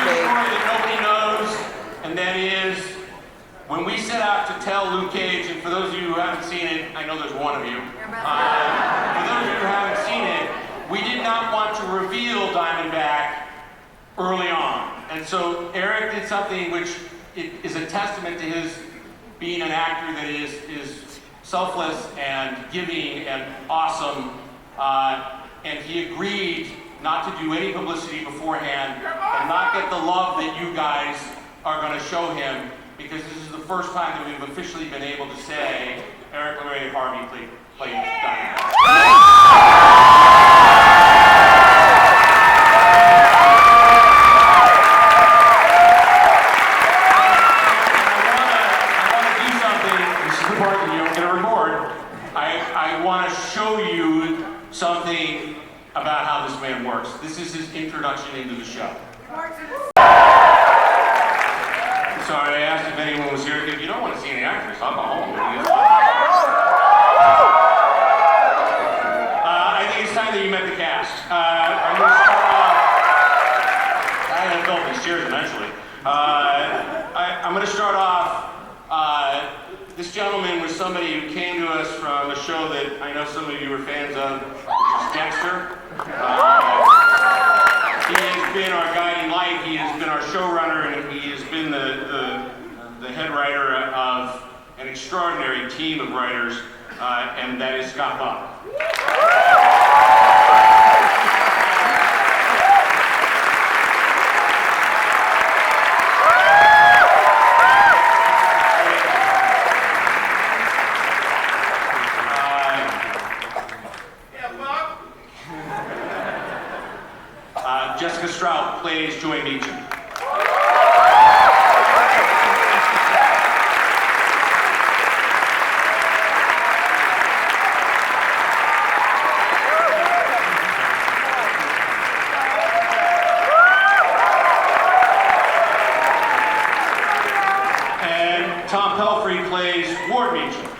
story that nobody knows, and that is, when we set out to tell Luke Cage, and for those of you who haven't seen it, I know there's one of you. For those of you who haven't seen it, we did not want to reveal Diamondback early on. And so Eric did something which is a testament to his being an actor that is selfless and giving and awesome. And he agreed not to do any publicity beforehand and not get the love that you guys are going to show him, because this is the first time that we've officially been able to say, Eric LeRae Harvey played Diamondback. I want to show you something about how this man works. This is his introduction into the show. Sorry, I asked if anyone was here. If you don't want to see any actors, I'll go home. I think it's time that you met the cast. I'm going to start off. I had to fill these chairs eventually. I'm going to start off. This gentleman was somebody who came to us from a show that I know some of you are fans of, which is Dexter. He has been our guiding light, he has been our showrunner, and he has been the head writer of an extraordinary team of writers, and that is Scott Buck. Jessica Strout plays Joy Meacham. And Tom Pelfrey plays Ward Meacham.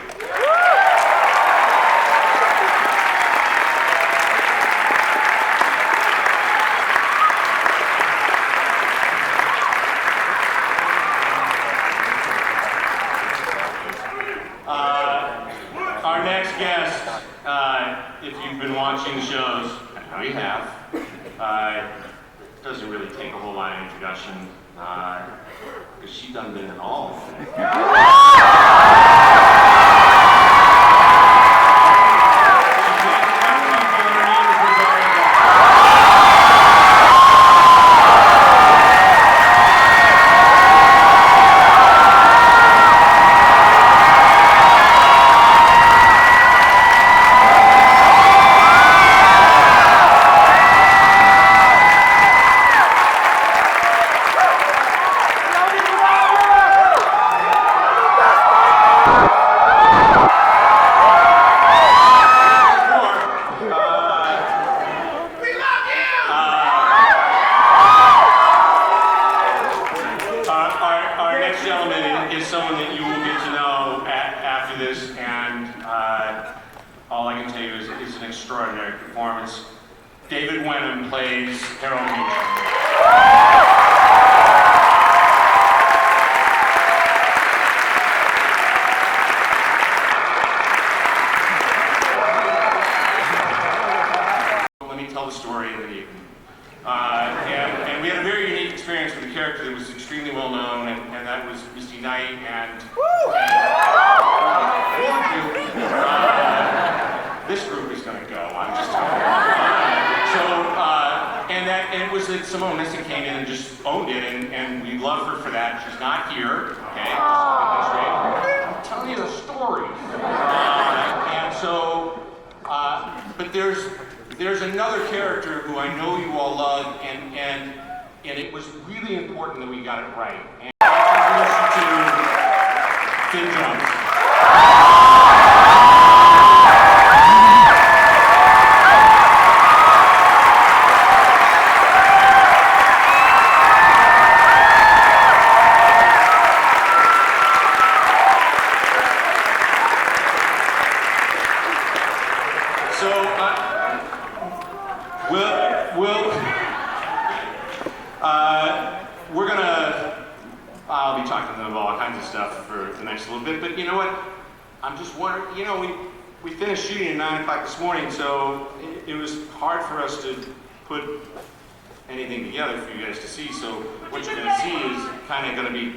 Our next guest, if you've been watching the shows, I know you have, doesn't really take a whole lot of introduction, because she done been in all of them. Someone that you will get to know after this, and all I can tell you is it's an extraordinary performance. David Wenham plays Harold Meacham. Let me tell the story of the evening. And we had a very unique experience with a character that was extremely well known, and that was Misty Knight. This group is going to go. I'm just telling you. And it was that Simone Missick came in and just owned it, and we love her for that. She's not here. Okay, I'm telling you the story. And so, but there's another character who I know you all love, and it was really important that we got it right. And I introduce you to Finn Jones. we're gonna, I'll be talking to them about all kinds of stuff for the next little bit, but you know what? I'm just wondering, you know, we finished shooting at 9 o'clock this morning, so it was hard for us to put anything together for you guys to see, so what you're gonna see is kind of gonna be,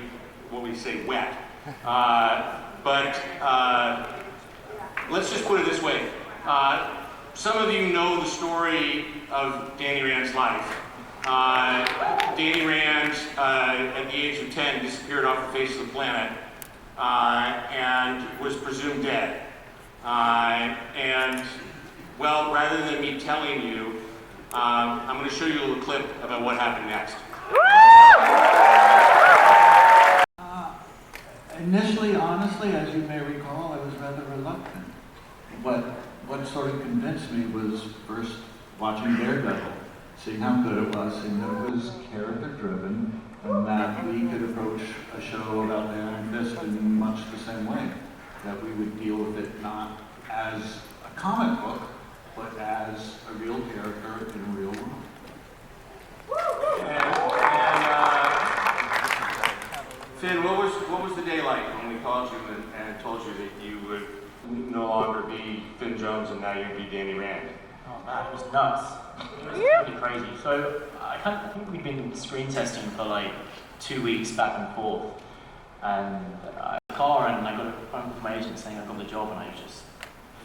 what we say, wet. But let's just put it this way. Some of you know the story of Danny Rand's life. Danny Rand, at the age of 10, disappeared off the face of the planet and was presumed dead. And, well, rather than me telling you, I'm going to show you a little clip about what happened next. Initially, honestly, as you may recall, I was rather reluctant. What sort of convinced me was first watching Daredevil, seeing how good it was, seeing that it was character-driven, and that we could approach a show about the Iron Fist in much the same way. That we would deal with it not as a comic book, but as a real character in a real world. Finn, what was the day like when we called you and told you that you would no longer be Finn Jones and now you'd be Danny Rand? Oh man, it was nuts. It was really crazy. So I think we'd been screen testing for like 2 weeks back and forth, and I had a car and I got a phone call from my agent saying I got the job, and I just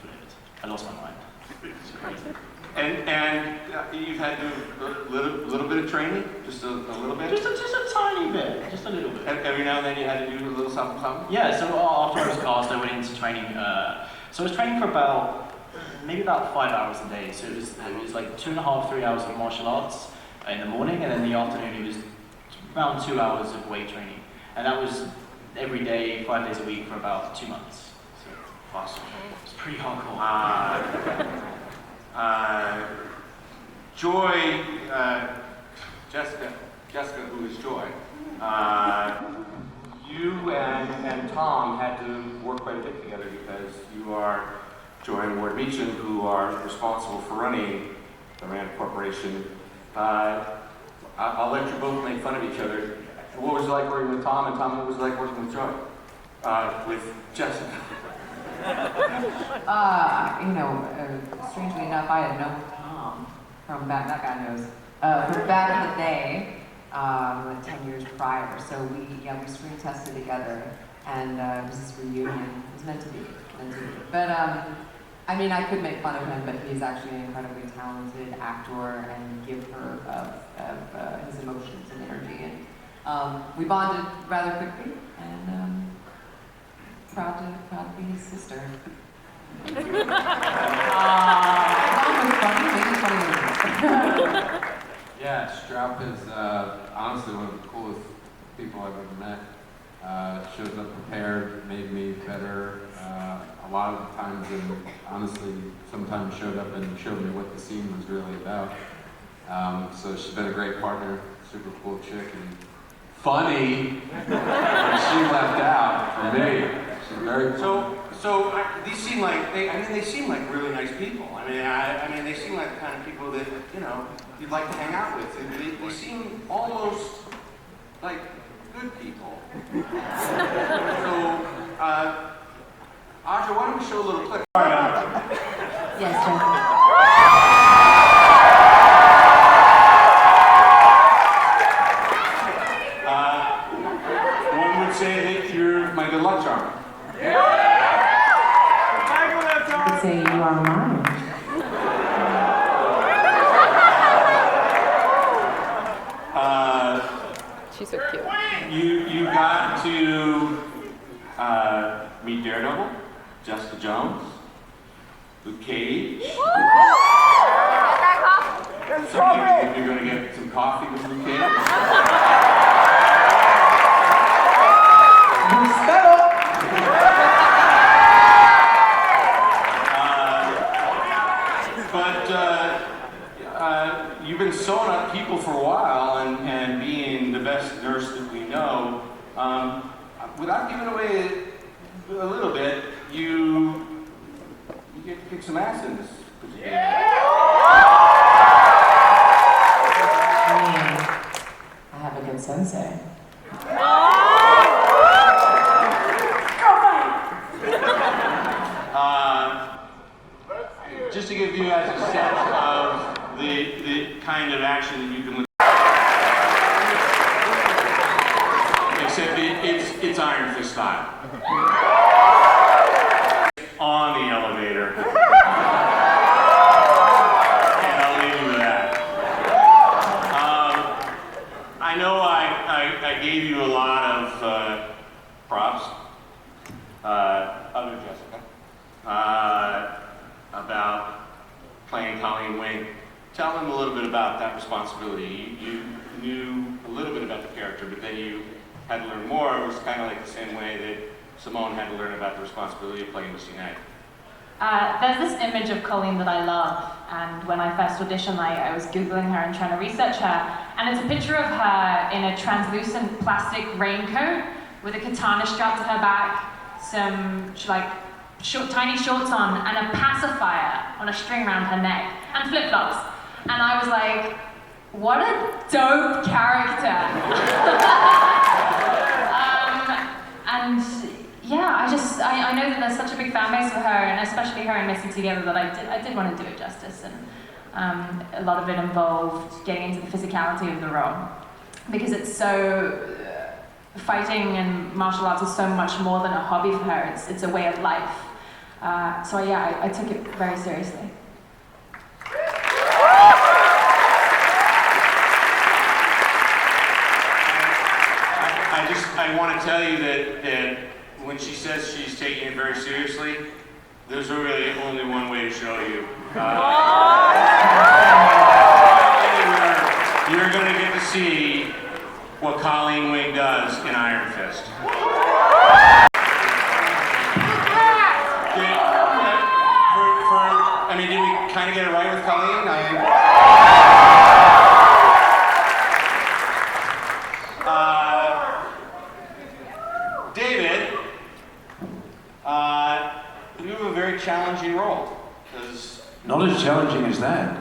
flipped. I lost my mind. It's crazy. And you've had to do a little bit of training, just a little bit. Just a tiny bit, just a little bit. Every now and then you had to do a little something, something. Yeah. So after I was cast, I went into training. So I was training for maybe about 5 hours a day. So it was like 2.5, 3 hours of martial arts in the morning, and then in the afternoon it was around 2 hours of weight training, and that was every day, 5 days a week for about 2 months. So Awesome. it's pretty hardcore. Joy, Jessica, who is Joy, you and Tom had to work quite a bit together because you are Joy and Ward Meacham, who are responsible for running the Rand Corporation. I'll let you both make fun of each other. What was it like working with Tom, and Tom, what was it like working with Joy? With Jessica? Strangely enough, I had known Tom from back, that guy knows, from back in the day, like 10 years prior. So we screen tested together, and it was this reunion. It was meant to be. But, I mean, I could make fun of him, but he's actually an incredibly talented actor and giver of his emotions and energy. And we bonded rather quickly, and proud to be his sister. Yeah, Straup is honestly one of the coolest people I've ever met. Shows up prepared, made me better a lot of the times, and honestly sometimes showed up and showed me what the scene was really about. So she's been a great partner, super cool chick, and funny. She left out for me. She's very cool. So these seem like they seem like really nice people. I mean they seem like the kind of people that you'd like to hang out with. They seem almost like good people. So Audra, why don't we show a little clip? Yes, sir. One would say that you're my good luck charm. I could say you are mine. She's so cute. You got to meet Daredevil, Jessica Jones, Luke Cage. So you're going to get some coffee with Luke Cage. But you've been sewing up people for a while and being the best nurse that we know. Without giving away a little bit, you get to kick some ass in this particular game. I have a a good sensei. Just to give you guys a sense of the kind of action that you can look at. Except it's Iron Fist style. On the elevator. And I'll leave you with that. I know I gave you a lot of props. Other Jessica. About playing Colleen Wing. Tell them a little bit about that responsibility. You knew a little bit about the character, but then you had to learn more. It was kind of like the same way that Simone had to learn about the responsibility of playing Missy Knight. There's this image of Colleen that I love, and when I first auditioned, I was Googling her and trying to research her, and it's a picture of her in a translucent plastic raincoat with a katana strapped to her back, some tiny shorts on, and a pacifier on a string around her neck, and flip-flops. And I was like, what a dope character. And yeah, I know that there's such a big fan base for her, and especially her and Missy together, that I did want to do it justice. And a lot of it involved getting into the physicality of the role, because it's so, fighting and martial arts is so much more than a hobby for her. It's a way of life. So yeah, I took it very seriously. I want to tell you that when she says she's taking it very seriously, there's really only one way to show you. You're going to get to see what Colleen Wing does in Iron Fist. I mean, did we kind of get it right with Colleen? David, you have a very challenging role. Not as challenging as that.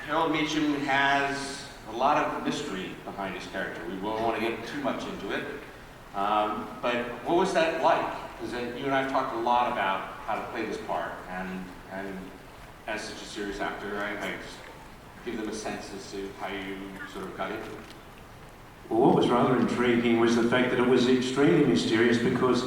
Harold Meacham has a lot of mystery behind his character. We won't want to get too much into it. But what was that like? Because you and I have talked a lot about how to play this part, and as such a serious actor, I just give them a sense as to how you sort of got into it. Well, what was rather intriguing was the fact that it was extremely mysterious, because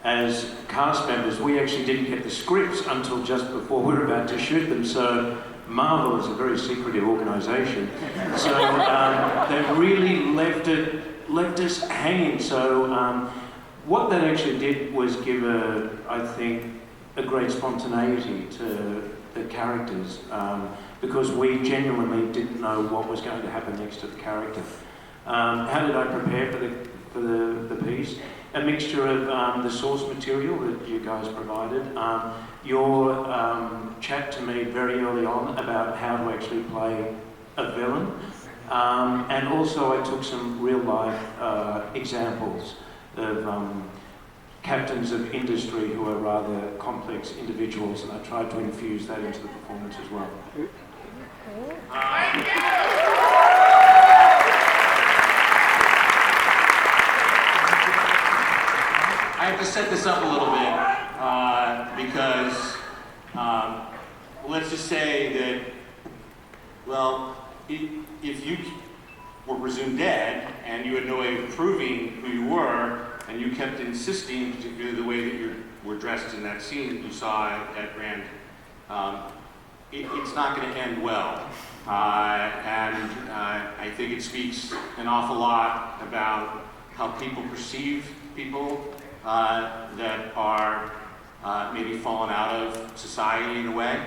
as cast members, we actually didn't get the scripts until just before we were about to shoot them. So Marvel is a very secretive organisation. So they really left us hanging. So what that actually did was give I think, a great spontaneity to the characters, because we genuinely didn't know what was going to happen next to the character. How did I prepare for the piece? A mixture of the source material that you guys provided, your chat to me very early on about how to actually play a villain, and also I took some real life examples of captains of industry who are rather complex individuals, and I tried to infuse that into the performance as well. I have to set this up a little bit because let's just say that, well, if you were presumed dead and you had no way of proving who you were, and you kept insisting, particularly the way that you were dressed in that scene that you saw at Grand, it's not going to end well. I think it speaks an awful lot about how people perceive people that are maybe fallen out of society in a way.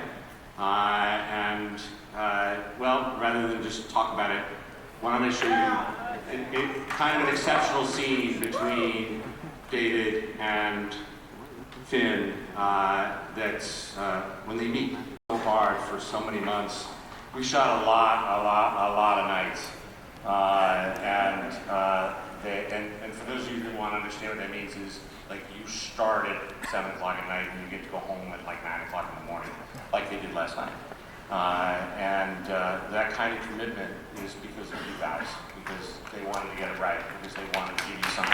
Well, rather than just talk about it, why don't I show you kind of an exceptional scene between David and Finn that's when they meet so hard for so many months. We shot a lot of nights. And for those of you who want to understand what that means is, like, you start at 7 o'clock at night and you get to go home at like 9 o'clock in the morning, like they did last night. And that kind of commitment is because of you guys, because they wanted to get it right, because they wanted to give you something.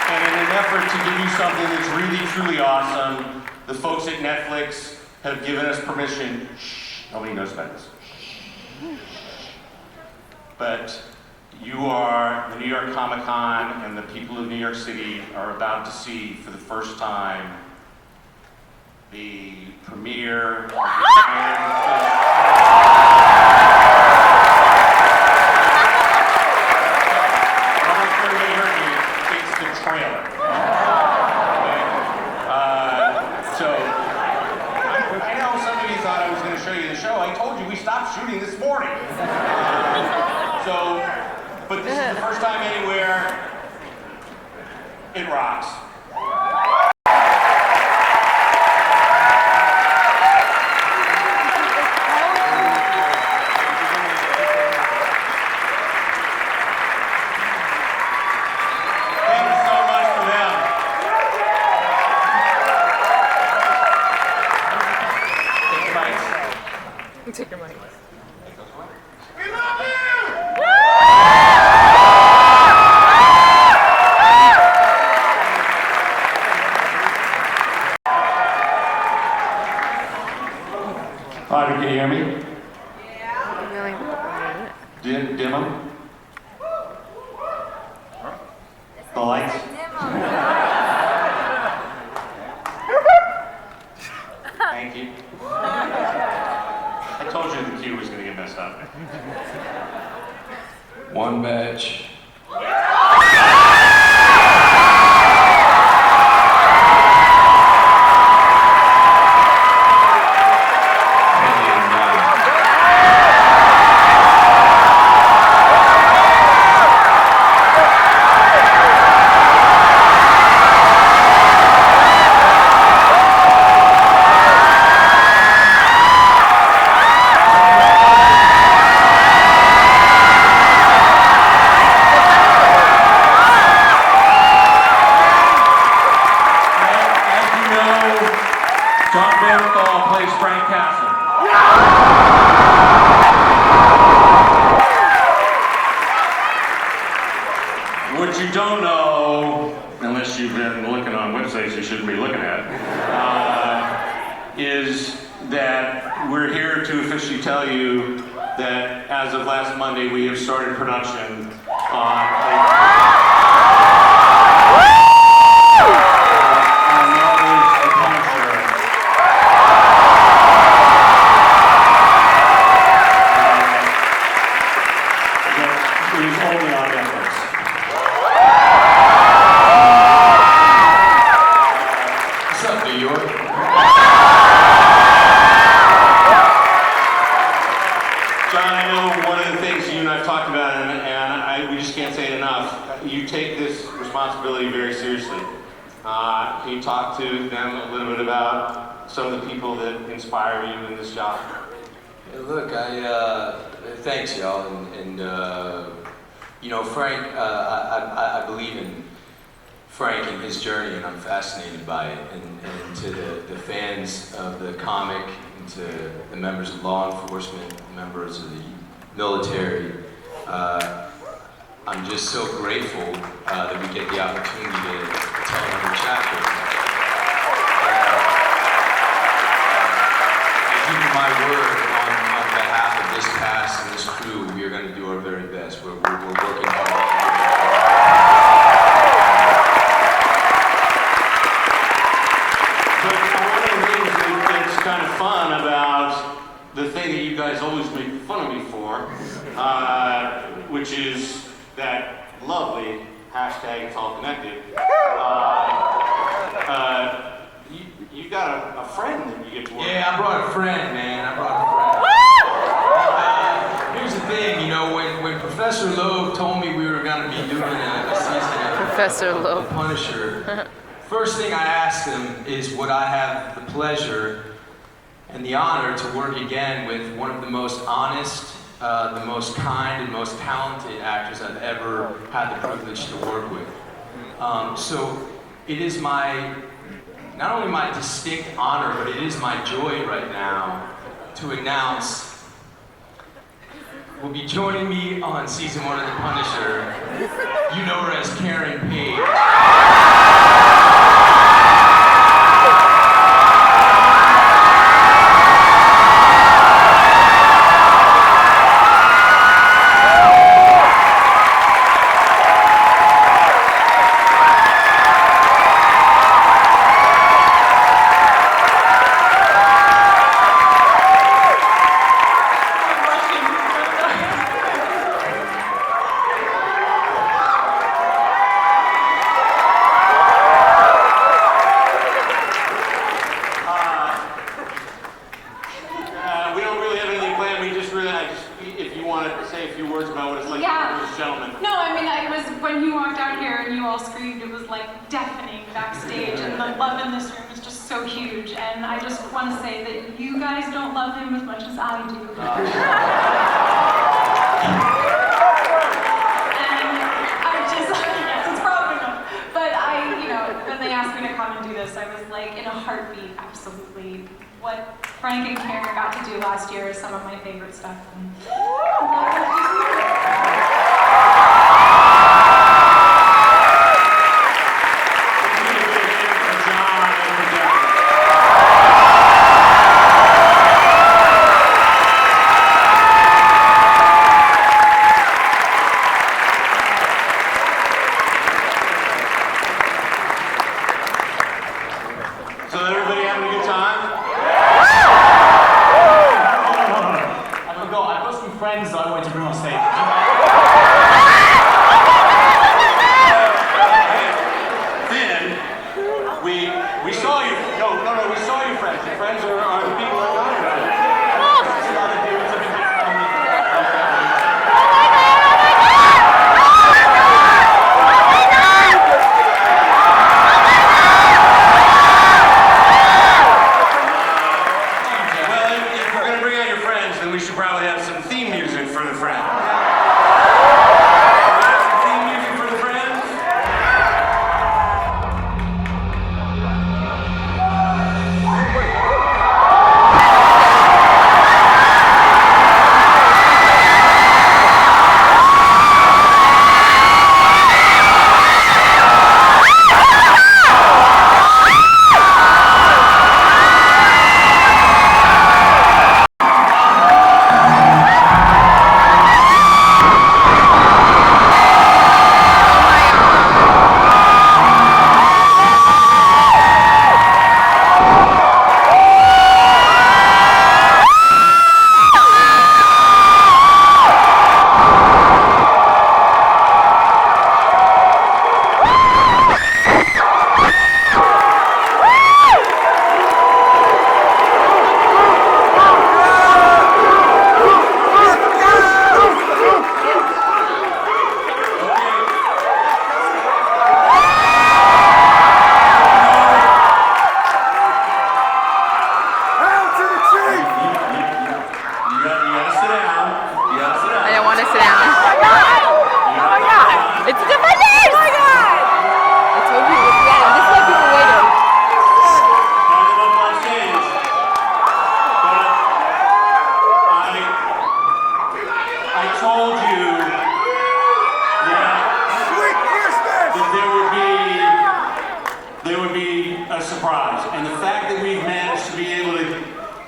And in an effort to give you something that's really, truly awesome, the folks at Netflix have given us permission. Shh, nobody knows about this. But you are, the New York Comic Con and the people of New York City are about to see for the first time the premiere of the it's the trailer. So, I know some of you thought I was going to show you the show. I told you we stopped shooting this morning. But this is the first time anywhere. It rocks. Thank you so much for them. Take your mics. Take your money. We love you! Audrey, can you hear me? Yeah. Dim them? The lights? Thank you. I told you the queue was going to get messed up. One batch. What you don't know, unless you've been looking on websites you shouldn't be looking at, is that we're here to officially tell you that as of last Monday, we have started production on responsibility very seriously. Can you talk to them a little bit about some of the people that inspire you in this job? Yeah, look, thanks y'all, and you know, Frank, I believe in Frank and his journey, and I'm fascinated by it, and to the fans of the comic, and to the members of law enforcement, members of the military, I'm just so grateful that we get the opportunity to tell another chapter. I give you my word on behalf of this cast and this crew, we are going to do our very best. We're working hard. But one of the things that's kind of fun about the thing that you guys always make fun of me for, which is that lovely hashtag it's all connected. You got a friend that you get to work with. Yeah, I brought a friend, man. I brought a friend. Here's the thing, you know, when Professor Loeb told me we were going to be doing a season of Professor Loeb. Punisher, first thing I asked him is would I have the pleasure and the honor to work again with one of the most honest, the most kind and most talented actors I've ever had the privilege to work with. So it is not only my distinct honor, but it is my joy right now to announce will be joining me on season 1 of The Punisher. You know her as Karen Page. Backstage, and the love in this room is just so huge, and I just want to say that you guys don't love him as much as I do. And I just, yes, it's probably not, but when they asked me to come and do this, I was like, in a heartbeat, absolutely. What Frank and Karen got to do last year is some of my favorite stuff. And I'm glad that he's here.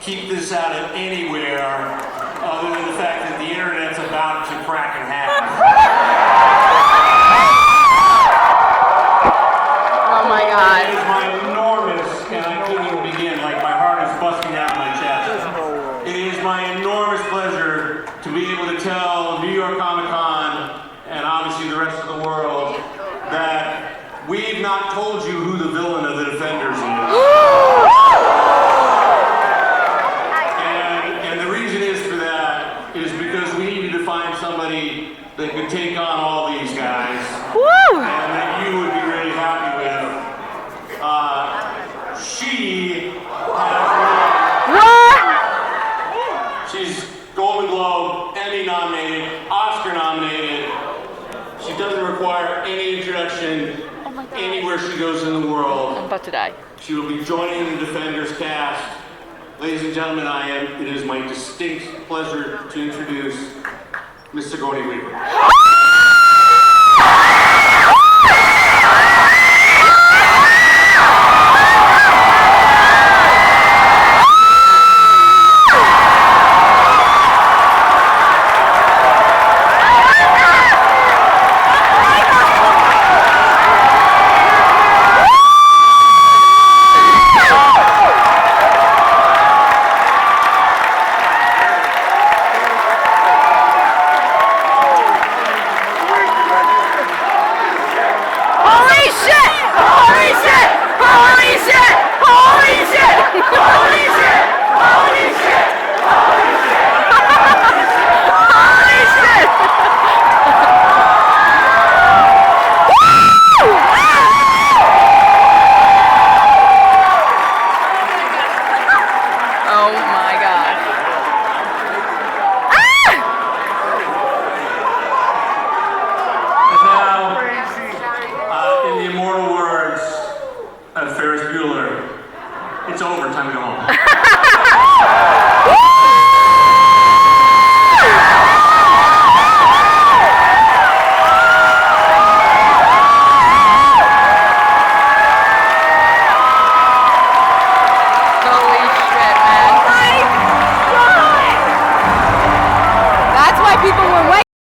keep this out of anywhere other than the fact that the internet's about to crack in half. Oh my God. It is my enormous, and I can't even begin, like my heart is busting out of my chest. It is my enormous pleasure to be able to tell New York Comic Con, and obviously the rest of the world, that we've not told you who the villain of the Defenders is. And the reason is for that is because we needed to find somebody that could take on all these guys, and that you would be really happy with. She has she's Golden Globe, Emmy nominated, Oscar nominated. She doesn't require any introduction anywhere everywhere she goes in the world. I'm about to die. She will be joining the Defenders cast. Ladies and gentlemen, it is my distinct pleasure to introduce Miss Sigourney Weaver. It's over, time to go home.